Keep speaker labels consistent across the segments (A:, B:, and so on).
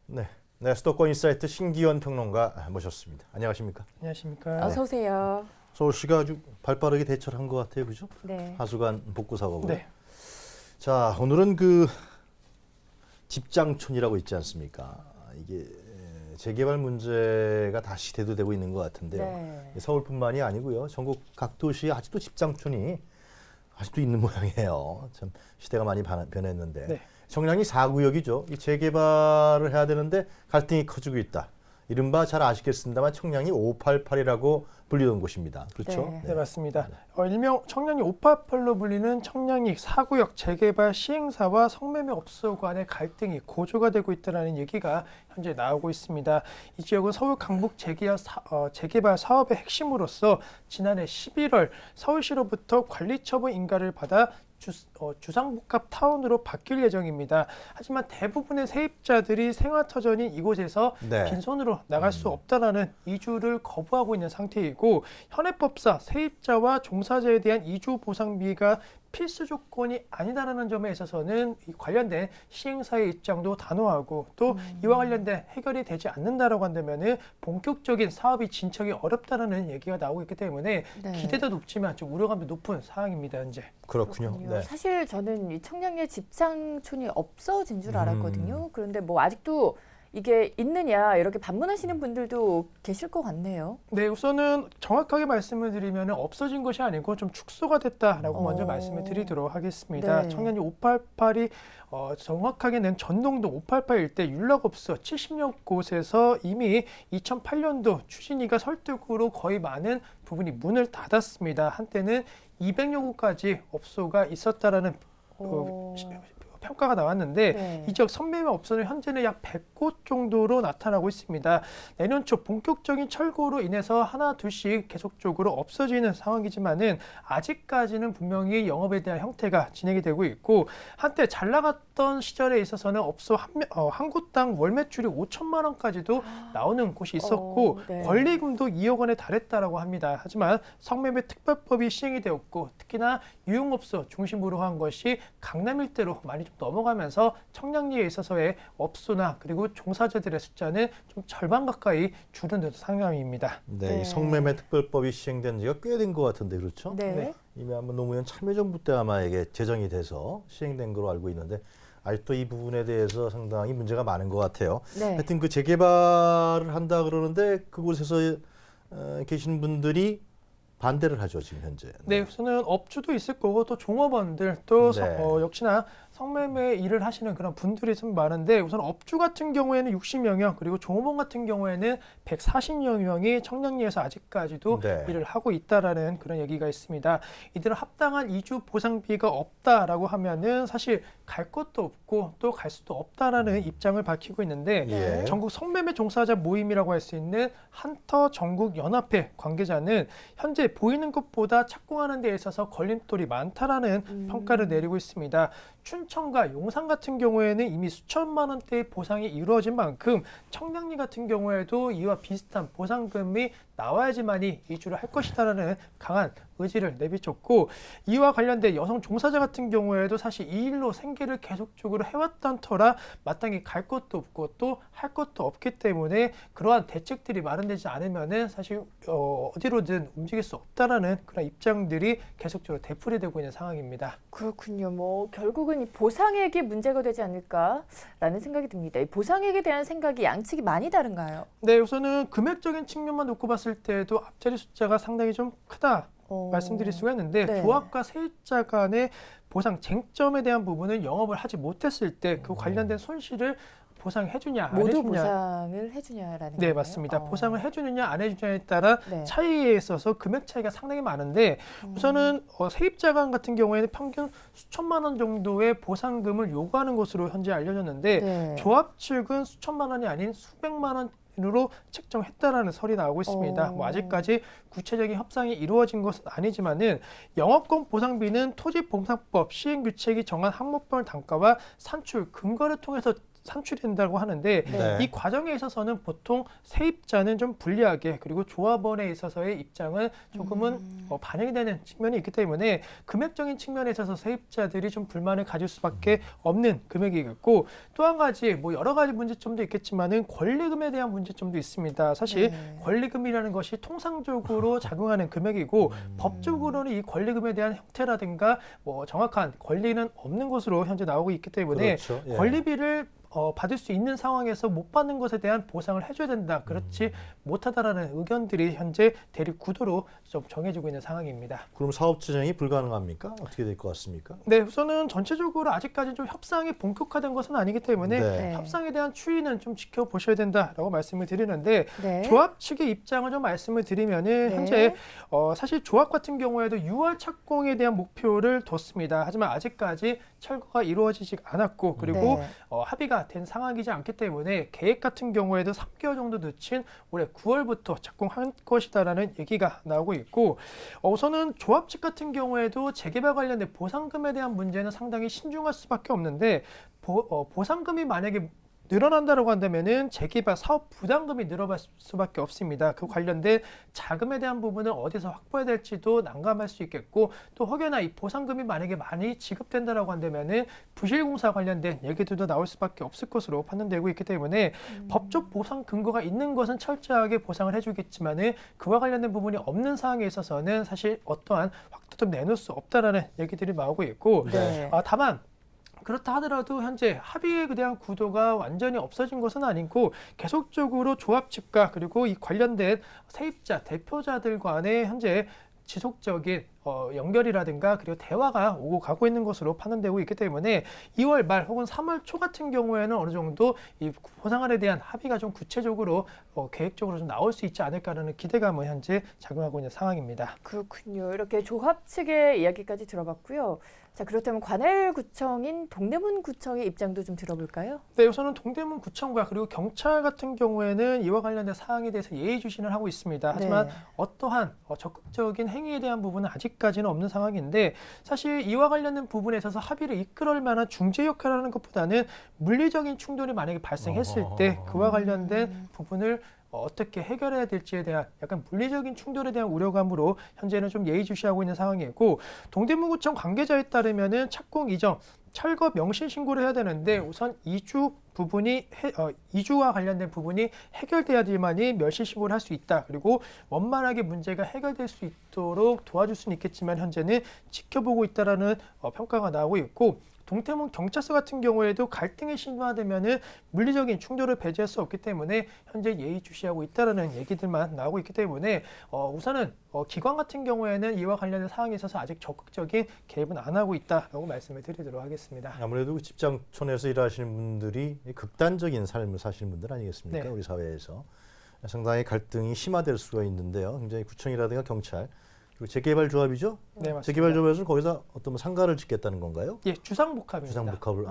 A: 네, 수도권 인사이트 신기원 평론가 모셨습니다. 안녕하십니까?
B: 안녕하십니까?
C: 어서 오세요.
A: 서울시가 아주 발빠르게 대처를 한 것 같아요, 그죠?
C: 네.
A: 하수관 복구 사고고.
B: 네.
A: 자, 오늘은 그 집장촌이라고 있지 않습니까? 이게 재개발 문제가 다시 대두되고 있는 것 같은데요.
C: 네.
A: 서울뿐만이 아니고요, 전국 각 도시에 아직도 집장촌이 아직도 있는 모양이에요. 참 시대가 많이 변했는데.
B: 네.
A: 청량리 4구역이죠. 이 재개발을 해야 되는데 갈등이 커지고 있다. 이른바 잘 아시겠습니다만 청량리 588이라고 불리던 곳입니다. 그렇죠?
C: 네.
B: 네, 맞습니다. 일명 청량리 588로 불리는 청량리 4구역 재개발 시행사와 성매매업소 간의 갈등이 고조가 되고 있다는 얘기가 현재 나오고 있습니다. 이 지역은 서울 강북 재개발 사업의 핵심으로서 지난해 11월 서울시로부터 관리처분 인가를 받아 주상복합 타운으로 바뀔 예정입니다. 하지만 대부분의 세입자들이 생활터전인 이곳에서
A: 네.
B: 빈손으로 나갈 수 없다라는 이주를 거부하고 있는 상태이고, 현행법상 세입자와 종사자에 대한 이주 보상비가 필수 조건이 아니다라는 점에 있어서는 이 관련된 시행사의 입장도 단호하고, 또 이와 관련된 해결이 되지 않는다라고 한다면은 본격적인 사업이 진척이 어렵다라는 얘기가 나오고 있기 때문에
C: 네.
B: 기대도 높지만 좀 우려감도 높은 상황입니다, 현재.
A: 그렇군요. 네.
C: 사실 저는 이 청량리에 집장촌이 없어진 줄 알았거든요. 그런데 뭐 아직도 이게 있느냐 이렇게 반문하시는 분들도 계실 것 같네요.
B: 네, 우선은 정확하게 말씀을 드리면 없어진 것이 아니고 좀 축소가 됐다라고 먼저 말씀을 드리도록 하겠습니다.
C: 네.
B: 청량리 588이 정확하게는 전동동 588 일대 윤락업소 70여 곳에서 이미 2008년도 추진위가 설득으로 거의 많은 부분이 문을 닫았습니다. 한때는 200여 곳까지 업소가 있었다라는 평가가 나왔는데,
C: 네.
B: 이 지역 선매매 업소는 현재는 약 100곳 정도로 나타나고 있습니다. 내년 초 본격적인 철거로 인해서 하나 둘씩 계속적으로 없어지는 상황이지만은 아직까지는 분명히 영업에 대한 형태가 진행이 되고 있고, 한때 잘 나갔던 시절에 있어서는 업소 한 곳당 월 매출이 5천만 원까지도 나오는 곳이 있었고,
C: 네.
B: 권리금도 2억 원에 달했다라고 합니다. 하지만 성매매 특별법이 시행이 되었고, 특히나 유흥업소 중심으로 한 것이 강남 일대로 많이 좀 넘어가면서 청량리에 있어서의 업소나 그리고 종사자들의 숫자는 좀 절반 가까이 줄은 상황입니다.
A: 네,
C: 네.
A: 이 성매매 특별법이 시행된 지가 꽤 된 것 같은데 그렇죠?
C: 네.
B: 네.
A: 이미 아마 노무현 참여정부 때 아마 이게 제정이 돼서 시행된 걸로 알고 있는데 아직도 이 부분에 대해서 상당히 문제가 많은 것 같아요.
C: 네.
A: 하여튼 그 재개발을 한다 그러는데 그곳에서 계신 분들이 반대를 하죠 지금 현재.
B: 네, 우선은 업주도 있을 거고 또 종업원들 또
A: 네.
B: 역시나 성매매 일을 하시는 그런 분들이 좀 많은데, 우선 업주 같은 경우에는 60여 명, 그리고 종업원 같은 경우에는 140여 명이 청량리에서 아직까지도
A: 네.
B: 일을 하고 있다라는 그런 얘기가 있습니다. 이들은 합당한 이주 보상비가 없다라고 하면은 사실 갈 것도 없고 또 갈 수도 없다라는 입장을 밝히고 있는데,
A: 예.
B: 전국 성매매 종사자 모임이라고 할 수 있는 한터 전국 연합회 관계자는 현재 보이는 것보다 착공하는 데 있어서 걸림돌이 많다라는 평가를 내리고 있습니다. 춘천과 용산 같은 경우에는 이미 수천만 원대의 보상이 이루어진 만큼 청량리 같은 경우에도 이와 비슷한 보상금이 나와야지만이 이주를 할 것이다라는 강한 의지를 내비쳤고, 이와 관련된 여성 종사자 같은 경우에도 사실 이 일로 생계를 계속적으로 해왔던 터라 마땅히 갈 것도 없고 또 할 것도 없기 때문에 그러한 대책들이 마련되지 않으면은 사실 어디로든 움직일 수 없다라는 그런 입장들이 계속적으로 되풀이되고 있는 상황입니다.
C: 그렇군요. 뭐 결국은 이 보상액이 문제가 되지 않을까라는 생각이 듭니다. 이 보상액에 대한 생각이 양측이 많이 다른가요?
B: 네, 우선은 금액적인 측면만 놓고 봤을 때도 앞자리 숫자가 상당히 좀 크다 말씀드릴 수가 있는데,
C: 네.
B: 조합과 세입자 간의 보상 쟁점에 대한 부분은 영업을 하지 못했을 때 그 관련된 손실을 보상해주냐 안
C: 모두
B: 해주냐.
C: 보상을 해주냐라는
B: 네,
C: 거예요?
B: 맞습니다. 보상을 해주느냐 안 해주냐에 따라
C: 네.
B: 차이에 있어서 금액 차이가 상당히 많은데, 우선은 세입자 간 같은 경우에는 평균 수천만 원 정도의 보상금을 요구하는 것으로 현재 알려졌는데,
C: 네.
B: 조합 측은 수천만 원이 아닌 수백만 원으로 책정했다라는 설이 나오고 있습니다. 뭐 아직까지 구체적인 협상이 이루어진 것은 아니지만은 영업권 보상비는 토지보상법 시행규칙이 정한 항목별 단가와 산출 근거를 통해서 산출이 된다고 하는데
A: 네.
B: 이 과정에 있어서는 보통 세입자는 좀 불리하게 그리고 조합원에 있어서의 입장은 조금은 반영이 되는 측면이 있기 때문에 금액적인 측면에 있어서 세입자들이 좀 불만을 가질 수밖에 없는 금액이겠고 또 한 가지 뭐 여러 가지 문제점도 있겠지만은 권리금에 대한 문제점도 있습니다. 사실
C: 네.
B: 권리금이라는 것이 통상적으로 작용하는 금액이고 법적으로는 이 권리금에 대한 형태라든가 뭐 정확한 권리는 없는 것으로 현재 나오고 있기 때문에
A: 그렇죠. 예.
B: 권리비를 받을 수 있는 상황에서 못 받는 것에 대한 보상을 해줘야 된다. 그렇지 못하다라는 의견들이 현재 대립 구도로 좀 정해지고 있는 상황입니다.
A: 그럼 사업 진행이 불가능합니까? 어떻게 될 것 같습니까?
B: 네, 우선은 전체적으로 아직까지 좀 협상이 본격화된 것은 아니기 때문에
A: 네.
B: 협상에 대한 추이는 좀 지켜보셔야 된다라고 말씀을 드리는데
C: 네.
B: 조합 측의 입장을 좀 말씀을 드리면은
C: 네.
B: 현재 사실 조합 같은 경우에도 6월 착공에 대한 목표를 뒀습니다. 하지만 아직까지 철거가 이루어지지 않았고 그리고
C: 네.
B: 합의가 된 상황이지 않기 때문에 계획 같은 경우에도 3개월 정도 늦춘 올해 9월부터 착공할 것이다라는 얘기가 나오고 있고 우선은 조합 측 같은 경우에도 재개발 관련된 보상금에 대한 문제는 상당히 신중할 수밖에 없는데 보상금이 만약에 늘어난다고 한다면은 재개발 사업 부담금이 늘어날 수밖에 없습니다. 그 관련된 자금에 대한 부분을 어디서 확보해야 될지도 난감할 수 있겠고 또 혹여나 이 보상금이 만약에 많이 지급된다라고 한다면은 부실공사 관련된 얘기들도 나올 수밖에 없을 것으로 판단되고 있기 때문에 법적 보상 근거가 있는 것은 철저하게 보상을 해주겠지만은 그와 관련된 부분이 없는 상황에 있어서는 사실 어떠한 확대도 내놓을 수 없다라는 얘기들이 나오고 있고
C: 네.
B: 다만 그렇다 하더라도 현재 합의에 대한 구도가 완전히 없어진 것은 아니고 계속적으로 조합 측과 그리고 이 관련된 세입자 대표자들 간의 현재 지속적인 연결이라든가 그리고 대화가 오고 가고 있는 것으로 판단되고 있기 때문에 2월 말 혹은 3월 초 같은 경우에는 어느 정도 이 보상안에 대한 합의가 좀 구체적으로 계획적으로 좀 나올 수 있지 않을까라는 기대감은 현재 작용하고 있는 상황입니다.
C: 그렇군요. 이렇게 조합 측의 이야기까지 들어봤고요. 자, 그렇다면 관할구청인 동대문구청의 입장도 좀 들어볼까요?
B: 네, 우선은 동대문구청과 그리고 경찰 같은 경우에는 이와 관련된 사항에 대해서 예의주시를 하고 있습니다. 하지만
C: 네.
B: 어떠한 적극적인 행위에 대한 부분은 아직까지는 없는 상황인데 사실 이와 관련된 부분에 있어서 합의를 이끌어낼 만한 중재 역할을 하는 것보다는 물리적인 충돌이 만약에 발생했을 때 그와 관련된 부분을 어떻게 해결해야 될지에 대한 약간 물리적인 충돌에 대한 우려감으로 현재는 좀 예의주시하고 있는 상황이고 동대문구청 관계자에 따르면은 착공 이전 철거 명신 신고를 해야 되는데 우선 이주와 관련된 부분이 해결돼야지만이 멸실 신고를 할 수 있다. 그리고 원만하게 문제가 해결될 수 있도록 도와줄 수는 있겠지만 현재는 지켜보고 있다라는 평가가 나오고 있고 동대문 경찰서 같은 경우에도 갈등이 심화되면은 물리적인 충돌을 배제할 수 없기 때문에 현재 예의주시하고 있다라는 얘기들만 나오고 있기 때문에 우선은 기관 같은 경우에는 이와 관련된 사항에 있어서 아직 적극적인 개입은 안 하고 있다라고 말씀을 드리도록 하겠습니다.
A: 아무래도 직장촌에서 일하시는 분들이 극단적인 삶을 사시는 분들 아니겠습니까?
B: 네.
A: 우리 사회에서 상당히 갈등이 심화될 수가 있는데요. 굉장히 구청이라든가 경찰 그리고 재개발 조합이죠?
B: 네, 맞습니다.
A: 재개발 조합에서 거기다 어떤 상가를 짓겠다는 건가요?
B: 예, 주상복합입니다.
A: 주상복합을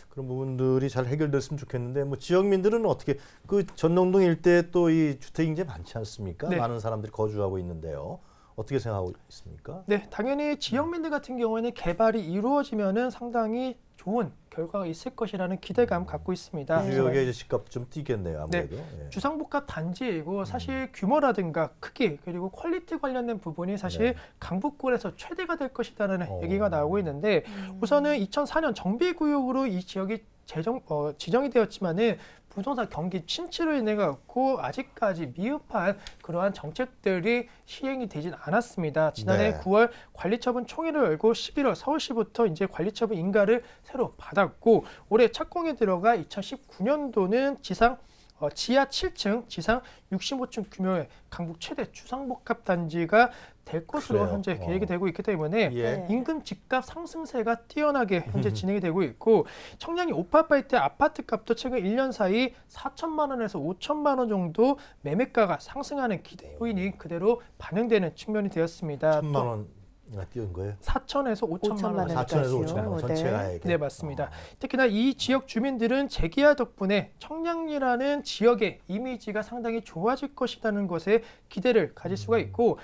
A: 그런 부분들이 잘 해결됐으면 좋겠는데 뭐 지역민들은 어떻게 그 전농동 일대 또 이 주택 인재 많지 않습니까?
B: 네.
A: 많은 사람들이 거주하고 있는데요. 어떻게 생각하고 있습니까?
B: 네, 당연히 지역민들 같은 경우에는 개발이 이루어지면은 상당히 좋은 결과가 있을 것이라는 기대감 갖고 있습니다.
C: 네.
A: 지역에 이제 집값 좀 뛰겠네요. 아무래도. 예.
B: 주상복합 단지이고 사실 규모라든가 크기 그리고 퀄리티 관련된 부분이 사실
A: 네.
B: 강북권에서 최대가 될 것이라는 얘기가 나오고 있는데 우선은 2004년 정비구역으로 이 지역이 지정이 되었지만은 부동산 경기 침체로 인해 갖고 아직까지 미흡한 그러한 정책들이 시행이 되진 않았습니다. 지난해
A: 네.
B: 9월 관리처분 총회를 열고 11월 서울시부터 이제 관리처분 인가를 새로 받았고 올해 착공에 들어가 2019년도는 지하 7층, 지상 65층 규모의 강북 최대 주상복합 단지가 될 것으로
A: 그래요?
B: 현재 계획이 되고 있기 때문에
A: 예.
B: 임금 집값 상승세가 뛰어나게 현재 진행이 되고 있고 청량리 오파아파트 아파트 값도 최근 1년 사이 4천만 원에서 5천만 원 정도 매매가가 상승하는 기대 요인이 그대로 반영되는 측면이 되었습니다.
A: 1,000만 원 띄운 거예요?
B: 4천에서 5천만 원.
A: 4천에서 5천만 원
C: 네.
A: 전체 가액.
B: 네, 맞습니다. 특히나 이 지역 주민들은 재계약 덕분에 청량리라는 지역의 이미지가 상당히 좋아질 것이라는 것에 기대를 가질 수가 있고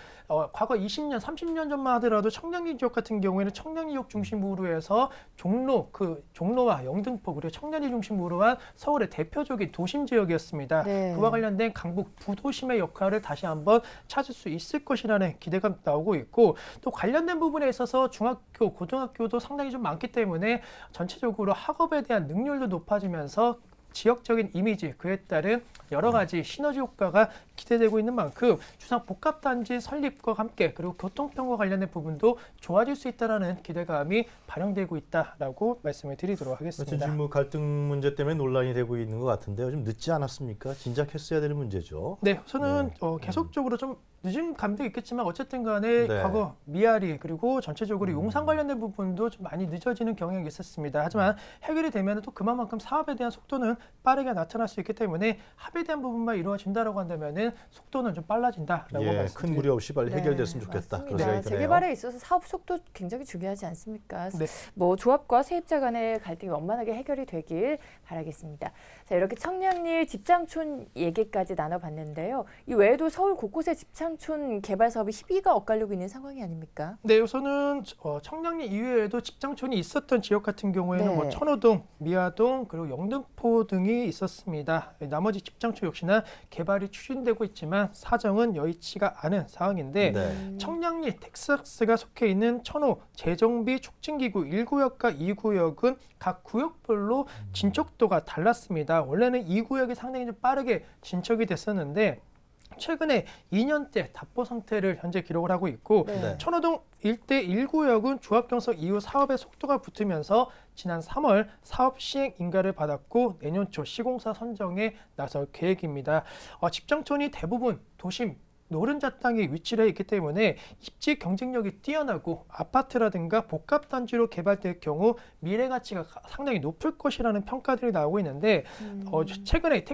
B: 과거 20년, 30년 전만 하더라도 청량리 지역 같은 경우에는 청량리역 중심으로 해서 종로와 영등포 그리고 청량리 중심으로 한 서울의 대표적인 도심 지역이었습니다.
C: 네.
B: 그와 관련된 강북 부도심의 역할을 다시 한번 찾을 수 있을 것이라는 기대가 나오고 있고 또 관련된 부분에 있어서 중학교, 고등학교도 상당히 좀 많기 때문에 전체적으로 학업에 대한 능률도 높아지면서 지역적인 이미지, 그에 따른 여러 가지 시너지 효과가 기대되고 있는 만큼 주상 복합단지 설립과 함께 그리고 교통편과 관련된 부분도 좋아질 수 있다는 기대감이 반영되고 있다라고 말씀을 드리도록 하겠습니다.
A: 지금 뭐 갈등 문제 때문에 논란이 되고 있는 것 같은데요. 좀 늦지 않았습니까? 진작했어야 되는 문제죠.
B: 네, 우선은 계속적으로 좀 늦은 감도 있겠지만 어쨌든 간에
A: 네.
B: 과거 미아리 그리고 전체적으로 용산 관련된 부분도 좀 많이 늦어지는 경향이 있었습니다. 하지만 해결이 되면 또 그만큼 사업에 대한 속도는 빠르게 나타날 수 있기 때문에 합의에 대한 부분만 이루어진다라고 한다면은 속도는 좀 빨라진다라고
A: 큰
B: 말씀드립니다.
A: 무리 없이 빨리 해결됐으면 좋겠다. 그런
C: 맞습니다.
A: 생각이 드네요.
C: 재개발에 있어서 사업 속도 굉장히 중요하지 않습니까?
B: 네.
C: 뭐 조합과 세입자 간의 갈등이 원만하게 해결이 되길 바라겠습니다. 자, 이렇게 청량리 집장촌 얘기까지 나눠봤는데요. 이 외에도 서울 곳곳에 집장촌 개발 사업이 희비가 엇갈리고 있는 상황이 아닙니까?
B: 네, 우선은 청량리 이외에도 집장촌이 있었던 지역 같은 경우에는
C: 네.
B: 뭐 천호동, 미아동 그리고 영등포 등이 있었습니다. 나머지 집장촌 역시나 개발이 추진되고 있지만 사정은 여의치가 않은 상황인데
A: 네.
B: 청량리 텍사스가 속해 있는 천호 재정비 촉진기구 1구역과 2구역은 각 구역별로 진척도가 달랐습니다. 원래는 2구역이 상당히 좀 빠르게 진척이 됐었는데 최근에 2년째 답보 상태를 현재 기록을 하고 있고
C: 네.
B: 천호동 일대 1구역은 조합 경석 이후 사업의 속도가 붙으면서 지난 3월 사업 시행 인가를 받았고 내년 초 시공사 선정에 나설 계획입니다. 집장촌이 대부분 도심 노른자 땅에 위치를 해 있기 때문에 입지 경쟁력이 뛰어나고 아파트라든가 복합단지로 개발될 경우 미래 가치가 상당히 높을 것이라는 평가들이 나오고 있는데 최근에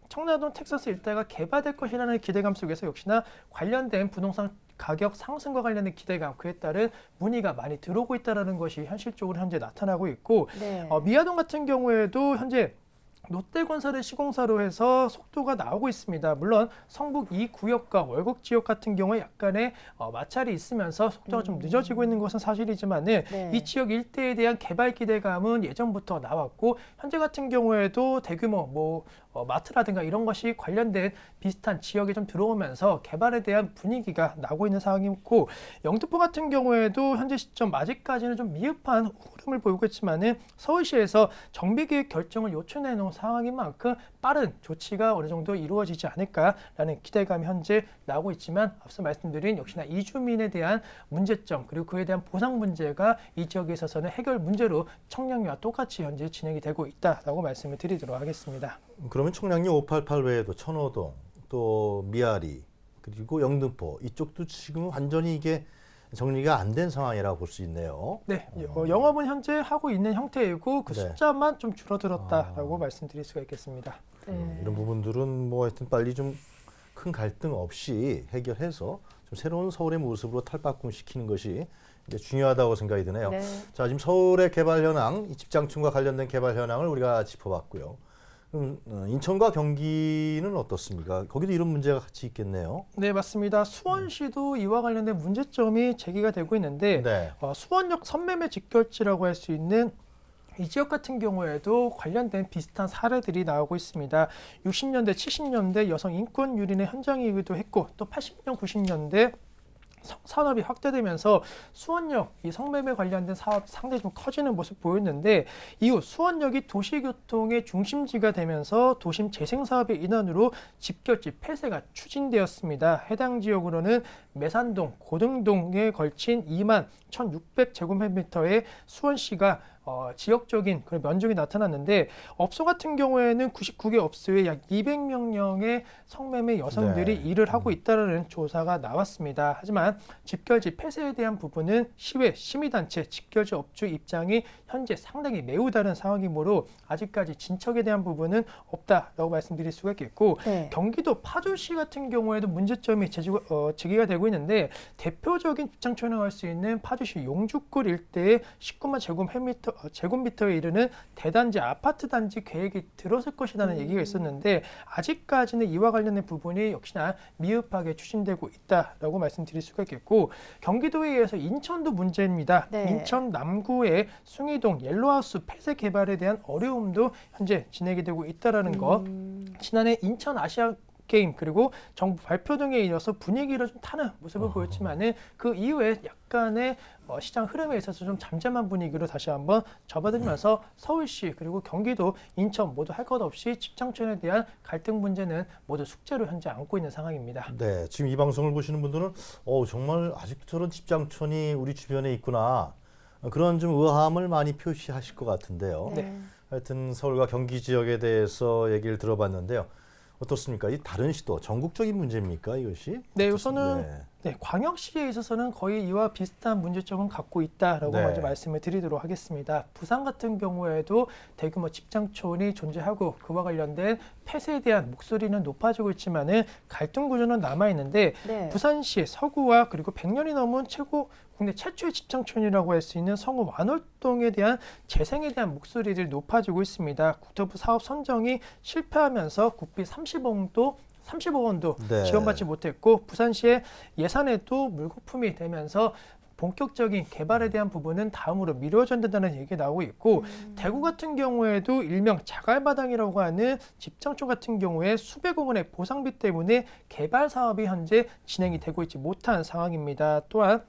B: 청라동 텍사스 일대가 개발될 것이라는 기대감 속에서 역시나 관련된 부동산 가격 상승과 관련된 기대감, 그에 따른 문의가 많이 들어오고 있다는 것이 현실적으로 현재 나타나고 있고
C: 네.
B: 미아동 같은 경우에도 현재 롯데건설의 시공사로 해서 속도가 나오고 있습니다. 물론 성북 2구역과 월곡 지역 같은 경우에 약간의 마찰이 있으면서 속도가 좀 늦어지고 있는 것은 사실이지만은
C: 네.
B: 이 지역 일대에 대한 개발 기대감은 예전부터 나왔고 현재 같은 경우에도 대규모 마트라든가 이런 것이 관련된 비슷한 지역에 좀 들어오면서 개발에 대한 분위기가 나고 있는 상황이고 영등포 같은 경우에도 현재 시점 아직까지는 좀 미흡한 흐름을 보이고 있지만은 서울시에서 정비계획 결정을 요청해 놓은 상황인 만큼 빠른 조치가 어느 정도 이루어지지 않을까라는 기대감이 현재 나오고 있지만 앞서 말씀드린 역시나 이주민에 대한 문제점 그리고 그에 대한 보상 문제가 이 지역에 있어서는 해결 문제로 청량리와 똑같이 현재 진행이 되고 있다라고 말씀을 드리도록 하겠습니다.
A: 그러면 청량리 588 외에도 천호동, 또 미아리, 그리고 영등포 이쪽도 지금 완전히 이게 정리가 안 된 상황이라고 볼 수 있네요.
B: 네, 영업은 현재 하고 있는 형태이고 그
A: 네.
B: 숫자만 좀 줄어들었다라고 말씀드릴 수가 있겠습니다.
C: 네.
A: 이런 부분들은 뭐 하여튼 빨리 좀 큰 갈등 없이 해결해서 좀 새로운 서울의 모습으로 탈바꿈 시키는 것이 이제 중요하다고 생각이 드네요.
C: 네.
A: 자, 지금 서울의 개발 현황, 이 집장촌과 관련된 개발 현황을 우리가 짚어봤고요. 그럼 인천과 경기는 어떻습니까? 거기도 이런 문제가 같이 있겠네요.
B: 네, 맞습니다. 수원시도 이와 관련된 문제점이 제기가 되고 있는데
A: 네.
B: 수원역 선매매 직결지라고 할 수 있는 이 지역 같은 경우에도 관련된 비슷한 사례들이 나오고 있습니다. 60년대, 70년대 여성 인권 유린의 현장이기도 했고 또 80년, 90년대 산업이 확대되면서 수원역 이 성매매 관련된 사업 상당히 좀 커지는 모습 보였는데 이후 수원역이 도시교통의 중심지가 되면서 도심 재생 사업의 일환으로 집결지 폐쇄가 추진되었습니다. 해당 지역으로는 매산동, 고등동에 걸친 2만 1,600제곱미터의 수원시가 지역적인 그런 면적이 나타났는데 업소 같은 경우에는 99개 업소에 약 200명령의 성매매 여성들이
A: 네.
B: 일을 하고 있다는 조사가 나왔습니다. 하지만 집결지 폐쇄에 대한 부분은 시외, 시민단체, 집결지 업주 입장이 현재 상당히 매우 다른 상황이므로 아직까지 진척에 대한 부분은 없다라고 말씀드릴 수가 있겠고
C: 네.
B: 경기도 파주시 같은 경우에도 문제점이 제기가 되고 있는데 대표적인 집장촌이라고 할 수 있는 파주시 용주골 일대의 19만 제곱미터에 이르는 대단지 아파트 단지 계획이 들어설 것이라는 얘기가 있었는데 아직까지는 이와 관련된 부분이 역시나 미흡하게 추진되고 있다라고 말씀드릴 수가 있겠고 경기도에 의해서 인천도 문제입니다.
C: 네.
B: 인천 남구의 숭이동 옐로하우스 폐쇄 개발에 대한 어려움도 현재 진행이 되고 있다라는 거. 지난해 인천 아시아 게임 그리고 정부 발표 등에 이어서 분위기를 좀 타는 모습을 보였지만은 그 이후에 약간의 시장 흐름에 있어서 좀 잠잠한 분위기로 다시 한번 접어들면서 서울시 그리고 경기도, 인천 모두 할 것 없이 집장촌에 대한 갈등 문제는 모두 숙제로 현재 안고 있는 상황입니다.
A: 네, 지금 이 방송을 보시는 분들은 정말 아직도 저런 집장촌이 우리 주변에 있구나. 그런 좀 의아함을 많이 표시하실 것 같은데요.
C: 네.
A: 하여튼 서울과 경기 지역에 대해서 얘기를 들어봤는데요. 어떻습니까? 이 다른 시도 전국적인 문제입니까 이것이?
B: 네, 우선은
A: 네.
B: 광역시에 있어서는 거의 이와 비슷한 문제점은 갖고 있다라고
A: 네.
B: 먼저 말씀을 드리도록 하겠습니다. 부산 같은 경우에도 대규모 집장촌이 존재하고 그와 관련된 폐쇄에 대한 목소리는 높아지고 있지만은 갈등 구조는 남아 있는데
C: 네.
B: 부산시 서구와 그리고 100년이 넘은 국내 최초의 집장촌이라고 할 수 있는 성우 완월동에 대한 재생에 대한 목소리들이 높아지고 있습니다. 국토부 사업 선정이 실패하면서 국비 30억 원도
A: 네.
B: 지원받지 못했고 부산시의 예산에도 물거품이 되면서 본격적인 개발에 대한 부분은 다음으로 미뤄져야 된다는 얘기가 나오고 있고 대구 같은 경우에도 일명 자갈마당이라고 하는 집장촌 같은 경우에 수백억 원의 보상비 때문에 개발 사업이 현재 진행이 되고 있지 못한 상황입니다. 또한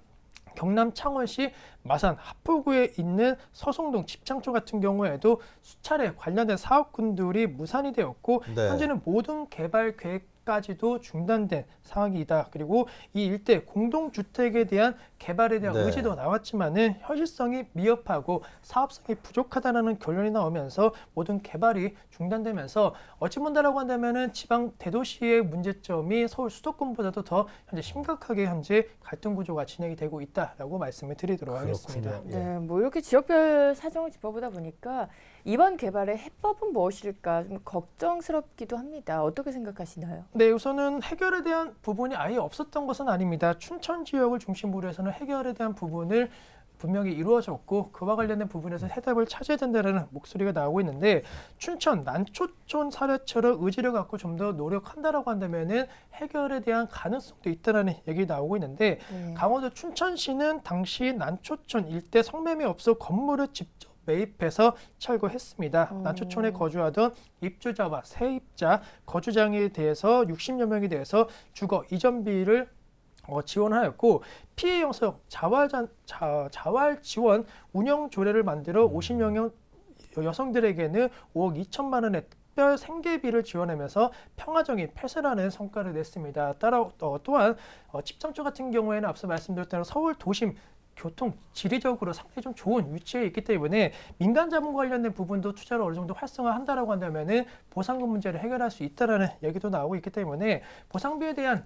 B: 경남 창원시 마산 하포구에 있는 서송동 집장촌 같은 경우에도 수차례 관련된 사업군들이 무산이 되었고
A: 네.
B: 현재는 모든 개발 계획까지도 중단된 상황이다. 그리고 이 일대 공동주택에 대한 개발에 대한
A: 네.
B: 의지도 나왔지만은 현실성이 미흡하고 사업성이 부족하다는 결론이 나오면서 모든 개발이 중단되면서 어찌 본다라고 한다면은 지방 대도시의 문제점이 서울 수도권보다도 더 현재 심각하게 현재 갈등 구조가 진행이 되고 있다라고 말씀을 드리도록 하겠습니다.
A: 그렇군요.
C: 네, 뭐 이렇게 지역별 사정을 짚어보다 보니까 이번 개발의 해법은 무엇일까 좀 걱정스럽기도 합니다. 어떻게 생각하시나요?
B: 네, 우선은 해결에 대한 부분이 아예 없었던 것은 아닙니다. 춘천 지역을 중심으로 해서는 해결에 대한 부분을 분명히 이루어졌고 그와 관련된 부분에서 해답을 찾아야 된다는 목소리가 나오고 있는데 춘천 난초촌 사례처럼 의지를 갖고 좀 더 노력한다라고 한다면은 해결에 대한 가능성도 있다라는 얘기 나오고 있는데
C: 네.
B: 강원도 춘천시는 당시 난초촌 일대 성매매 업소 건물을 직접 매입해서 철거했습니다. 난초촌에 거주하던 입주자와 세입자, 거주장에 대해서 60여 명에 대해서 주거 이전비를 지원하였고 피해 영역 자활 지원 운영 조례를 만들어 50명 여성들에게는 5억 2천만 원의 특별 생계비를 지원하면서 평화적인 폐쇄라는 성과를 냈습니다. 따라 또한 집장촌 같은 경우에는 앞서 말씀드렸던 서울 도심 교통 지리적으로 상당히 좀 좋은 위치에 있기 때문에 민간 자본 관련된 부분도 투자를 어느 정도 활성화한다라고 한다면은 보상금 문제를 해결할 수 있다라는 얘기도 나오고 있기 때문에 보상비에 대한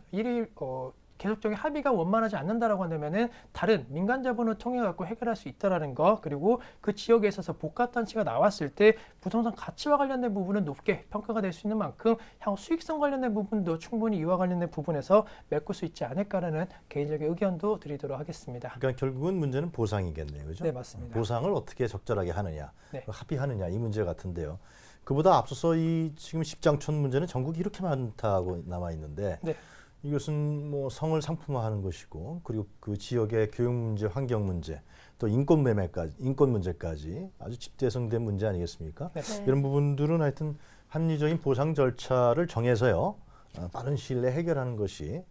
B: 계속적인 합의가 원만하지 않는다라고 한다면은 다른 민간 자본을 통해 갖고 해결할 수 있다라는 거 그리고 그 지역에 있어서 복합 단지가 나왔을 때 부동산 가치와 관련된 부분은 높게 평가가 될 수 있는 만큼 향후 수익성 관련된 부분도 충분히 이와 관련된 부분에서 메꿀 수 있지 않을까라는 개인적인 의견도 드리도록 하겠습니다.
A: 그러니까 결국은 문제는 보상이겠네요, 그죠?
B: 네, 맞습니다.
A: 보상을 어떻게 적절하게 하느냐,
B: 네.
A: 합의하느냐 이 문제 같은데요. 그보다 앞서서 이 지금 집장촌 문제는 전국이 이렇게 많다고 남아 있는데.
B: 네.
A: 이것은 뭐 성을 상품화하는 것이고 그리고 그 지역의 교육 문제, 환경 문제, 또 인권 문제까지 아주 집대성된 문제 아니겠습니까?
B: 네.
A: 이런 부분들은 하여튼 합리적인 보상 절차를 정해서요 빠른 시일 내에 해결하는 것이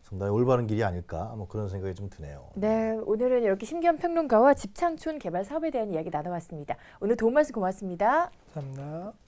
A: 상당히 올바른 길이 아닐까 뭐 그런 생각이 좀 드네요.
C: 네, 오늘은 이렇게 심기현 평론가와 집장촌 개발 사업에 대한 이야기 나눠봤습니다. 오늘 도움 말씀 고맙습니다.
B: 감사합니다.